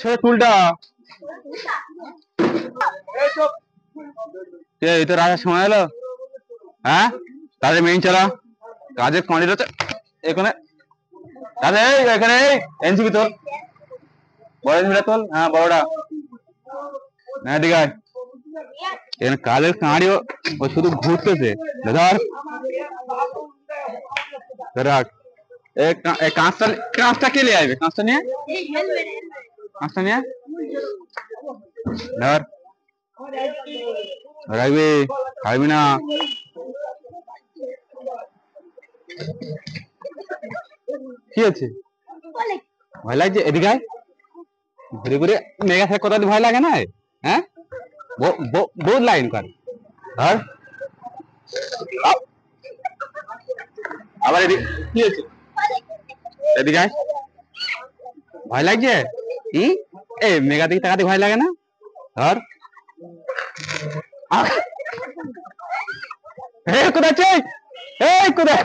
ছোট টুলটা এই তো রাজার সময় হলো। হ্যাঁ তাহলে মেইন চলা কাজের কোয়ান্টিটি এখানে দাদা এখানে এনসিবি তোল বড় এনসিবিটা তোল। হ্যাঁ বড়টা হ্যাঁ ঠিক আছে। এখানে কাজের কাঁড়ি ও শুধু ঘুরতেছে ধর রাখ কাঁচটা কাঁচটা কে নিয়ে আসবে কাঁচটা নিয়ে ধর রাখবি খাইবি না। কি আছে ভয় লাগছে এদিকে ঘুরে ঘুরে মেঘা থেকে কোথাও ভয় লাগে না। হ্যাঁ বহুত লাইন কর আর আবার এদিকে কি আছে এদিকে ভয় লাগছে এ মেঘা দিকে তাকাতে ভয় লাগে না ধর কোথায় কোথায়